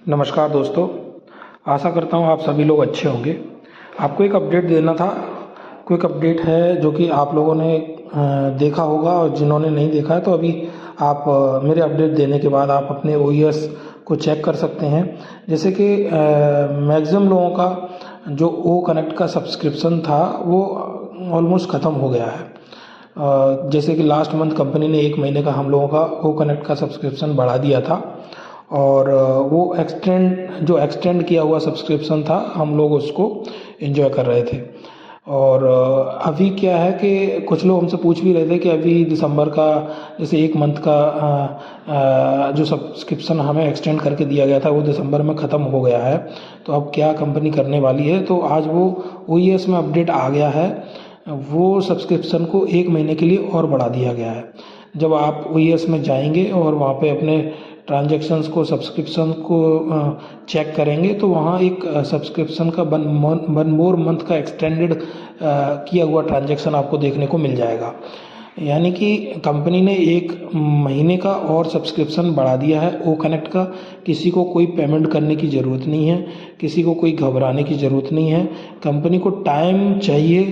नमस्कार दोस्तों, आशा करता हूँ आप सभी लोग अच्छे होंगे। आपको एक अपडेट देना था। क्विक अपडेट है जो कि आप लोगों ने देखा होगा, और जिन्होंने नहीं देखा है तो अभी आप मेरे अपडेट देने के बाद आप अपने OES को चेक कर सकते हैं। जैसे कि मैक्सिमम लोगों का जो ओ कनेक्ट का सब्सक्रिप्शन था वो ऑलमोस्ट ख़त्म हो गया है। जैसे कि लास्ट मंथ कंपनी ने 1 महीने का हम लोगों का ओ कनेक्ट का सब्सक्रिप्शन बढ़ा दिया था, और वो एक्सटेंड किया हुआ सब्सक्रिप्शन था, हम लोग उसको एंजॉय कर रहे थे। और अभी क्या है कि कुछ लोग हमसे पूछ भी रहे थे कि अभी दिसंबर का जैसे 1 मंथ का जो सब्सक्रिप्शन हमें एक्सटेंड करके दिया गया था वो दिसंबर में ख़त्म हो गया है, तो अब क्या कंपनी करने वाली है। तो आज वो OES में अपडेट आ गया है, वो सब्सक्रिप्शन को 1 महीने के लिए और बढ़ा दिया गया है। जब आप OES में जाएंगे और वहाँ पे अपने ट्रांजैक्शंस को, सब्सक्रिप्शन को चेक करेंगे तो वहाँ एक सब्सक्रिप्शन का 1 मोर मंथ का एक्सटेंडेड किया हुआ ट्रांजैक्शन आपको देखने को मिल जाएगा। यानी कि कंपनी ने 1 महीने का और सब्सक्रिप्शन बढ़ा दिया है ओ कनेक्ट का। किसी को कोई पेमेंट करने की ज़रूरत नहीं है, किसी को कोई घबराने की ज़रूरत नहीं है। कंपनी को टाइम चाहिए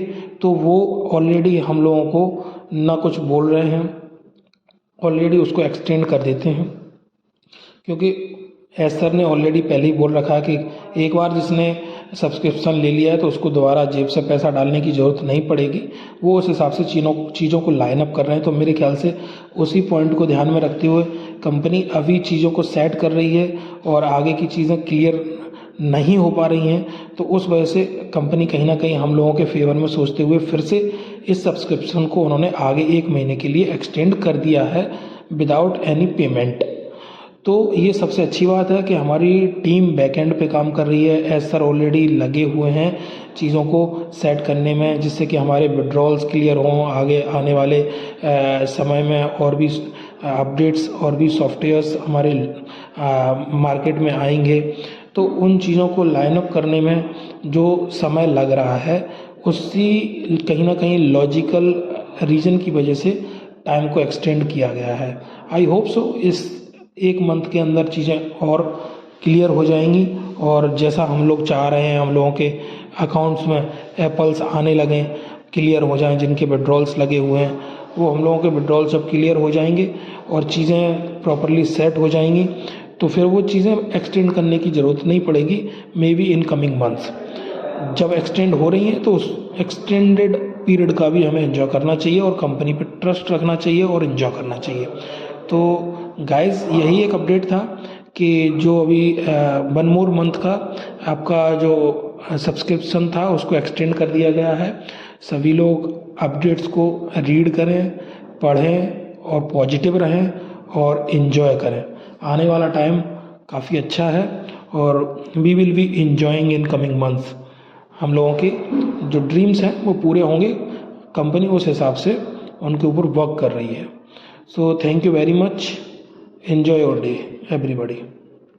तो वो ऑलरेडी हम लोगों को ना कुछ बोल रहे हैं, ऑलरेडी उसको एक्सटेंड कर देते हैं। क्योंकि एस सर ने ऑलरेडी पहले ही बोल रखा है कि एक बार जिसने सब्सक्रिप्शन ले लिया है तो उसको दोबारा जेब से पैसा डालने की ज़रूरत नहीं पड़ेगी। वो उस हिसाब से चीज़ों को लाइन अप कर रहे हैं। तो मेरे ख्याल से उसी पॉइंट को ध्यान में रखते हुए कंपनी अभी चीज़ों को सेट कर रही है, और आगे की चीज़ें क्लियर नहीं हो पा रही हैं, तो उस वजह से कंपनी कहीं ना कहीं हम लोगों के फेवर में सोचते हुए फिर से इस सब्सक्रिप्शन को उन्होंने आगे 1 महीने के लिए एक्सटेंड कर दिया है विदाउट एनी पेमेंट। तो ये सबसे अच्छी बात है कि हमारी टीम बैकएंड पे काम कर रही है। एस सर ऑलरेडी लगे हुए हैं चीज़ों को सेट करने में, जिससे कि हमारे विड्रॉल्स क्लियर हों। आगे आने वाले समय में और भी अपडेट्स और भी सॉफ्टवेयर्स हमारे मार्केट में आएंगे, तो उन चीज़ों को लाइन अप करने में जो समय लग रहा है उसी कहीं ना कहीं लॉजिकल रीज़न की वजह से टाइम को एक्सटेंड किया गया है। आई होप सो इस 1 मंथ के अंदर चीज़ें और क्लियर हो जाएंगी, और जैसा हम लोग चाह रहे हैं हम लोगों के अकाउंट्स में एप्पल्स आने लगें, क्लियर हो जाएं। जिनके विड्रॉल्स लगे हुए हैं वो हम लोगों के विड्रॉल्स जब क्लियर हो जाएंगे और चीज़ें प्रॉपरली सेट हो जाएंगी, तो फिर वो चीज़ें एक्सटेंड करने की ज़रूरत नहीं पड़ेगी। May be in coming months जब एक्सटेंड हो रही हैं तो उस एक्सटेंडेड पीरियड का भी हमें एंजॉय करना चाहिए, और कंपनी पे ट्रस्ट रखना चाहिए और एंजॉय करना चाहिए। तो गाइस, यही एक अपडेट था कि जो अभी 1 मोर मंथ का आपका जो सब्सक्रिप्शन था उसको एक्सटेंड कर दिया गया है। सभी लोग अपडेट्स को रीड करें, पढ़ें और पॉजिटिव रहें और इन्जॉय करें। आने वाला टाइम काफ़ी अच्छा है, और we will be enjoying in coming months. हम लोगों के जो ड्रीम्स हैं वो पूरे होंगे। कंपनी उस हिसाब से उनके ऊपर वर्क कर रही है। So thank you very much. Enjoy your day everybody.